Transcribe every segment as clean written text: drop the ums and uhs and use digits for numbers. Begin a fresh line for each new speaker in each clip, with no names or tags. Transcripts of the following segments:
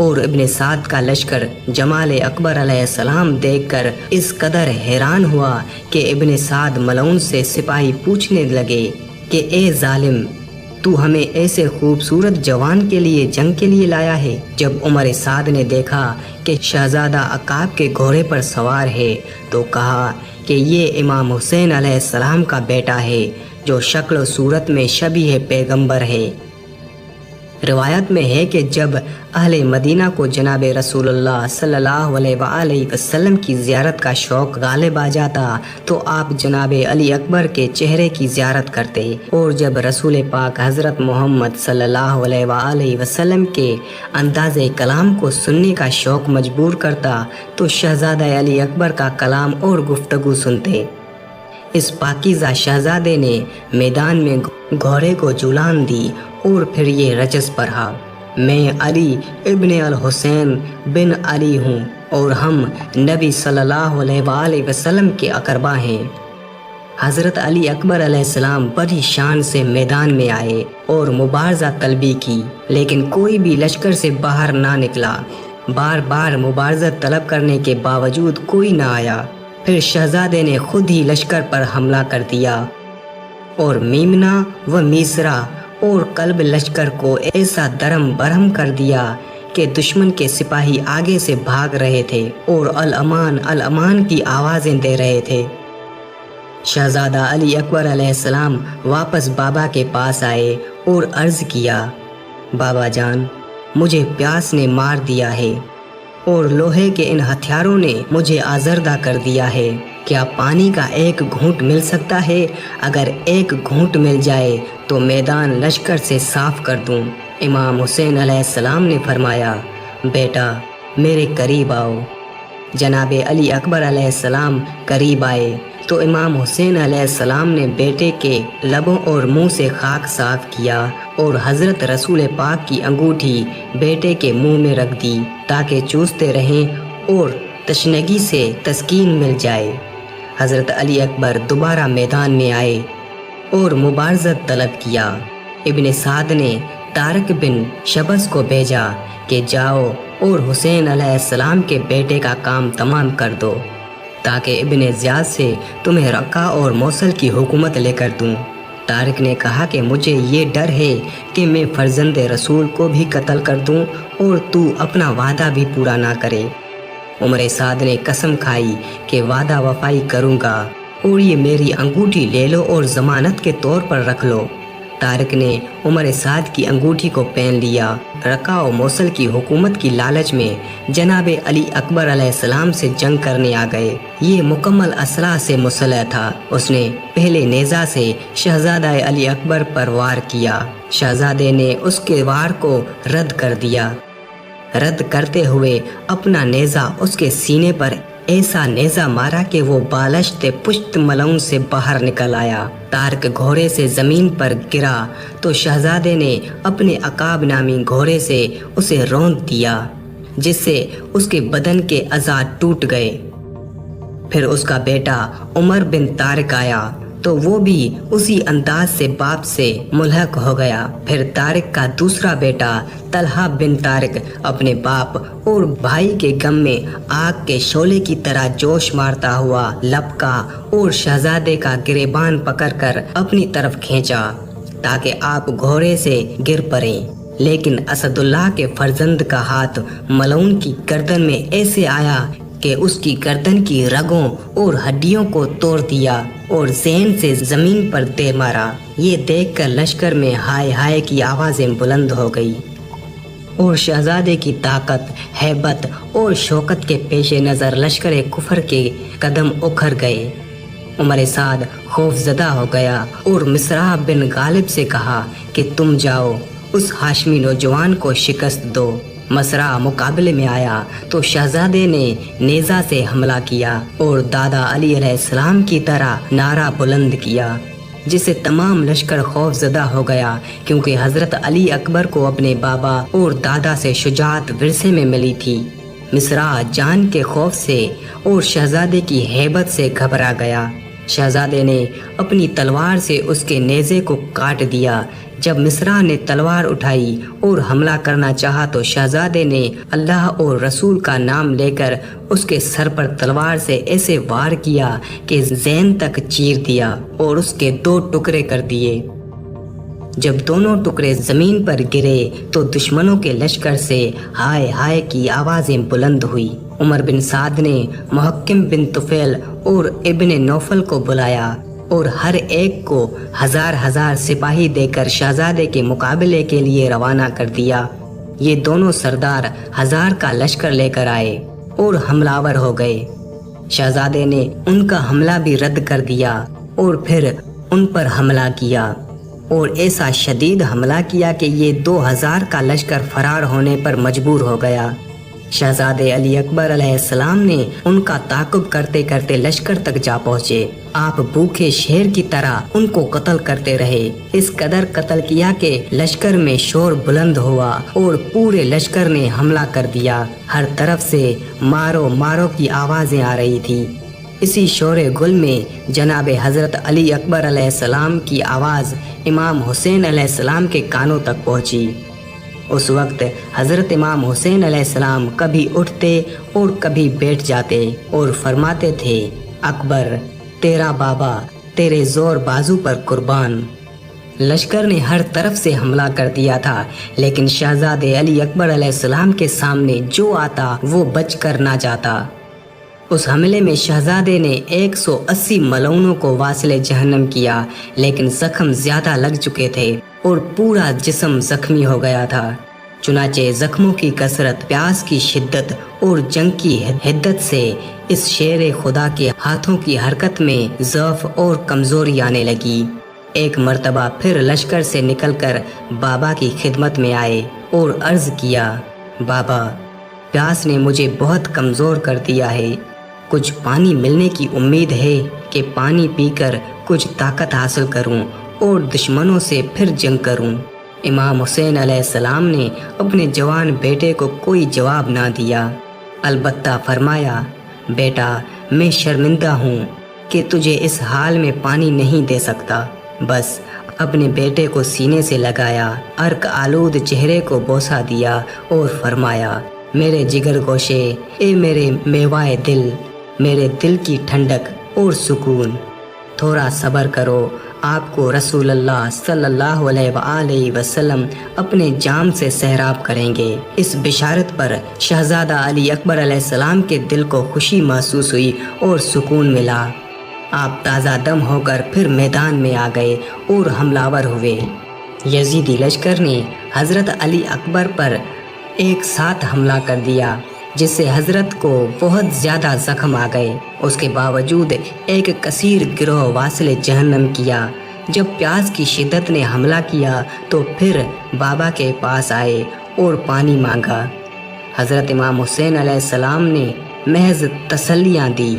اور ابن سعد کا لشکر جمال اکبر علیہ السلام دیکھ کر اس قدر حیران ہوا کہ ابن سعد ملعون سے سپاہی پوچھنے لگے کہ اے ظالم، تو ہمیں ایسے خوبصورت جوان کے لیے جنگ کے لیے لایا ہے؟ جب عمر سعد نے دیکھا کہ شہزادہ عقاب کے گھوڑے پر سوار ہے تو کہا کہ یہ امام حسین علیہ السلام کا بیٹا ہے جو شکل و صورت میں شبیہ پیغمبر ہے۔ روایت میں ہے کہ جب اہل مدینہ کو جناب رسول اللہ صلی اللہ علیہ وآلہ وسلم کی زیارت کا شوق غالب آ جاتا تو آپ جناب علی اکبر کے چہرے کی زیارت کرتے، اور جب رسول پاک حضرت محمد صلی اللہ علیہ وآلہ وسلم کے انداز کلام کو سننے کا شوق مجبور کرتا تو شہزادہ علی اکبر کا کلام اور گفتگو سنتے۔ اس پاکیزہ شہزادے نے میدان میں گھوڑے کو جولان دی اور پھر یہ رجز پڑھا، میں علی ابن الحسین بن علی ہوں اور ہم نبی صلی اللہ علیہ وآلہ وسلم کے اقربا ہیں۔ حضرت علی اکبر علیہ السلام بڑی شان سے میدان میں آئے اور مبارزہ طلبی کی، لیکن کوئی بھی لشکر سے باہر نہ نکلا۔ بار بار مبارزہ طلب کرنے کے باوجود کوئی نہ آیا۔ پھر شہزادے نے خود ہی لشکر پر حملہ کر دیا اور میمنہ و میسرا اور قلب لشکر کو ایسا درم برہم کر دیا کہ دشمن کے سپاہی آگے سے بھاگ رہے تھے اور الامان الامان کی آوازیں دے رہے تھے۔ شہزادہ علی اکبر علیہ السلام واپس بابا کے پاس آئے اور عرض کیا، بابا جان، مجھے پیاس نے مار دیا ہے اور لوہے کے ان ہتھیاروں نے مجھے آزردہ کر دیا ہے، کیا پانی کا ایک گھونٹ مل سکتا ہے؟ اگر ایک گھونٹ مل جائے تو میدان لشکر سے صاف کر دوں۔ امام حسین علیہ السلام نے فرمایا، بیٹا میرے قریب آؤ۔ جناب علی اکبر علیہ السلام قریب آئے تو امام حسین علیہ السلام نے بیٹے کے لبوں اور منہ سے خاک صاف کیا اور حضرت رسول پاک کی انگوٹھی بیٹے کے منہ میں رکھ دی تاکہ چوستے رہیں اور تشنگی سے تسکین مل جائے۔ حضرت علی اکبر دوبارہ میدان میں آئے اور مبارزت طلب کیا۔ ابن سعد نے طارق بن شبس کو بھیجا کہ جاؤ اور حسین علیہ السلام کے بیٹے کا کام تمام کر دو تاکہ ابن زیاد سے تمہیں رقہ اور موصل کی حکومت لے کر دوں۔ طارق نے کہا کہ مجھے یہ ڈر ہے کہ میں فرزند رسول کو بھی قتل کر دوں اور تو اپنا وعدہ بھی پورا نہ کرے۔ عمر سعد نے قسم کھائی کہ وعدہ وفائی کروں گا اور یہ میری انگوٹھی لے لو اور ضمانت کے طور پر رکھ لو۔ طارق نے عمر سعد کی انگوٹھی کو پہن لیا۔ رقہ و موصل کی حکومت کی لالچ میں جناب علی اکبر علیہ السلام سے جنگ کرنے آ گئے۔ یہ مکمل اسلحہ سے مسلح تھا۔ اس نے پہلے نیزہ سے شہزادہ علی اکبر پر وار کیا۔ شہزادے نے اس کے وار کو رد کر دیا۔ رد کرتے ہوئے اپنا نیزہ اس کے سینے پر ایسا نیزہ مارا کہ وہ بالشت پشت ملعون سے باہر نکل آیا۔ طارق گھوڑے سے زمین پر گرا تو شہزادے نے اپنے عقاب نامی گھوڑے سے اسے روند دیا جس سے اس کے بدن کے اعضاء ٹوٹ گئے۔ پھر اس کا بیٹا عمر بن طارق آیا تو وہ بھی اسی انداز سے باپ سے ملحق ہو گیا۔ پھر طارق کا دوسرا بیٹا طلحہ بن طارق اپنے باپ اور بھائی کے غم میں آگ کے شعلے کی طرح جوش مارتا ہوا لپکا اور شہزادے کا گریبان پکڑ کر اپنی طرف کھینچا تاکہ آپ گھوڑے سے گر پڑیں، لیکن اسد اللہ کے فرزند کا ہاتھ ملعون کی گردن میں ایسے آیا کہ اس کی گردن کی رگوں اور ہڈیوں کو توڑ دیا اور ذہن سے زمین پر دے مارا۔ یہ دیکھ کر لشکر میں ہائے ہائے کی آوازیں بلند ہو گئی اور شہزادے کی طاقت، ہیبت اور شوکت کے پیش نظر لشکر کفر کے قدم اکھڑ گئے۔ عمر سعد خوف زدہ ہو گیا اور مصرع بن غالب سے کہا کہ تم جاؤ اس ہاشمی نوجوان کو شکست دو۔ مصرع مقابلے میں آیا تو شہزادے نے نیزہ سے حملہ کیا اور دادا علی علیہ السلام کی طرح نعرہ بلند کیا جس سے تمام لشکر خوف زدہ ہو گیا، کیونکہ حضرت علی اکبر کو اپنے بابا اور دادا سے شجاعت ورثے میں ملی تھی۔ مصرع جان کے خوف سے اور شہزادے کی ہیبت سے گھبرا گیا۔ شہزادے نے اپنی تلوار سے اس کے نیزے کو کاٹ دیا جب مصرع نے تلوار اٹھائی اور حملہ کرنا چاہا تو شہزادے نے اللہ اور رسول کا نام لے کر اس کے سر پر تلوار سے ایسے وار کیا کہ ذہن تک چیر دیا اور اس کے 2 ٹکڑے کر دیے۔ جب دونوں ٹکڑے زمین پر گرے تو دشمنوں کے لشکر سے ہائے ہائے کی آوازیں بلند ہوئی۔ عمر بن سعد نے محکم بن طفیل اور ابن نوفل کو بلایا اور ہر ایک کو 1000 سپاہی دے کر شہزادے کے مقابلے کے لیے روانہ کر دیا۔ یہ دونوں سردار 1000 کا لشکر لے کر آئے اور حملہ ور ہو گئے۔ شہزادے نے ان کا حملہ بھی رد کر دیا اور پھر ان پر حملہ کیا اور ایسا شدید حملہ کیا کہ یہ 2000 کا لشکر فرار ہونے پر مجبور ہو گیا۔ شہزادے علی اکبر علیہ السلام نے ان کا تعاقب کرتے کرتے لشکر تک جا پہنچے۔ آپ بھوکے شیر کی طرح ان کو قتل کرتے رہے۔ اس قدر قتل کیا کہ لشکر میں شور بلند ہوا اور پورے لشکر نے حملہ کر دیا۔ ہر طرف سے مارو مارو کی آوازیں آ رہی تھی۔ اسی شور گل میں جناب حضرت علی اکبر علیہ السلام کی آواز امام حسین علیہ السلام کے کانوں تک پہنچی۔ اس وقت حضرت امام حسین علیہ السلام کبھی اٹھتے اور کبھی بیٹھ جاتے اور فرماتے تھے، اکبر تیرا بابا تیرے زور بازو پر قربان۔ لشکر نے ہر طرف سے حملہ کر دیا تھا، لیکن شہزادے علی اکبر علیہ السلام کے سامنے جو آتا وہ بچ کر نہ جاتا۔ اس حملے میں شہزادے نے 180 ملعونوں کو واصل جہنم کیا، لیکن زخم زیادہ لگ چکے تھے اور پورا جسم زخمی ہو گیا تھا۔ چنانچہ زخموں کی کثرت، پیاس کی شدت اور جنگ کی حدت سے اس شیر خدا کے ہاتھوں کی حرکت میں ضعف اور کمزوری آنے لگی۔ ایک مرتبہ پھر لشکر سے نکل کر بابا کی خدمت میں آئے اور عرض کیا، بابا پیاس نے مجھے بہت کمزور کر دیا ہے، کچھ پانی ملنے کی امید ہے کہ پانی پی کر کچھ طاقت حاصل کروں اور دشمنوں سے پھر جنگ کروں۔ امام حسین علیہ السلام نے اپنے جوان بیٹے کو کوئی جواب نہ دیا، البتہ فرمایا، بیٹا میں شرمندہ ہوں کہ تجھے اس حال میں پانی نہیں دے سکتا۔ بس اپنے بیٹے کو سینے سے لگایا، عرق آلود چہرے کو بوسہ دیا اور فرمایا، میرے جگر گوشے، اے میرے میوائے دل، میرے دل کی ٹھنڈک اور سکون، تھوڑا صبر کرو، آپ کو رسول اللہ صلی اللہ علیہ وآلہ وسلم اپنے جام سے سیراب کریں گے۔ اس بشارت پر شہزادہ علی اکبر علیہ السلام کے دل کو خوشی محسوس ہوئی اور سکون ملا۔ آپ تازہ دم ہو کر پھر میدان میں آ گئے اور حملہ ور ہوئے۔ یزیدی لشکر نے حضرت علی اکبر پر ایک ساتھ حملہ کر دیا، جس سے حضرت کو بہت زیادہ زخم آ گئے۔ اس کے باوجود ایک کثیر گروہ واصل جہنم کیا۔ جب پیاس کی شدت نے حملہ کیا تو پھر بابا کے پاس آئے اور پانی مانگا۔ حضرت امام حسین علیہ السلام نے محض تسلیاں دی۔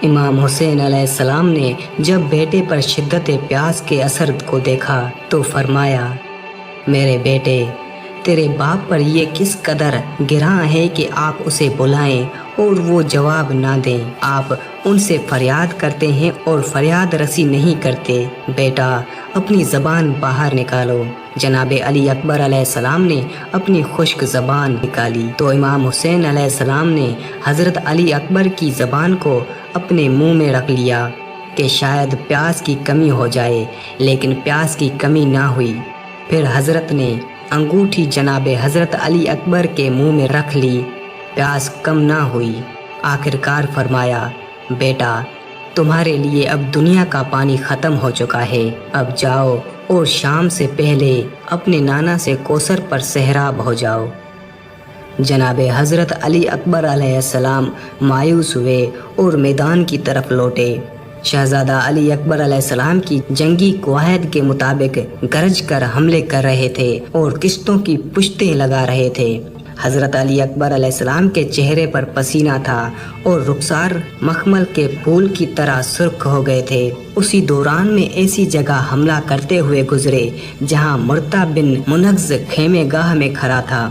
امام حسین علیہ السلام نے جب بیٹے پر شدت پیاس کے اثر کو دیکھا تو فرمایا، میرے بیٹے تیرے باپ پر یہ کس قدر گراں ہے کہ آپ اسے بلائیں اور وہ جواب نہ دیں۔ آپ ان سے فریاد کرتے ہیں اور فریاد رسی نہیں کرتے۔ بیٹا اپنی زبان باہر نکالو۔ جناب علی اکبر علیہ السلام نے اپنی خشک زبان نکالی تو امام حسین علیہ السلام نے حضرت علی اکبر کی زبان کو اپنے منہ میں رکھ لیا کہ شاید پیاس کی کمی ہو جائے، لیکن پیاس کی کمی نہ ہوئی۔ پھر حضرت نے انگوٹھی جناب حضرت علی اکبر کے منہ میں رکھ لی، پیاس کم نہ ہوئی۔ آخرکار فرمایا، بیٹا تمہارے لیے اب دنیا کا پانی ختم ہو چکا ہے، اب جاؤ اور شام سے پہلے اپنے نانا سے کوثر پر سہراب ہو جاؤ۔ جناب حضرت علی اکبر علیہ السلام مایوس ہوئے اور میدان کی طرف لوٹے۔ شہزادہ علی اکبر علیہ السلام کی جنگی قواعد کے مطابق گرج کر حملے کر رہے تھے اور کشتوں کی پشتیں لگا رہے تھے۔ حضرت علی اکبر علیہ السلام کے چہرے پر پسینہ تھا اور رخسار مخمل کے پھول کی طرح سرخ ہو گئے تھے۔ اسی دوران میں ایسی جگہ حملہ کرتے ہوئے گزرے جہاں مرتا بن منغز خیمے گاہ میں کھڑا تھا۔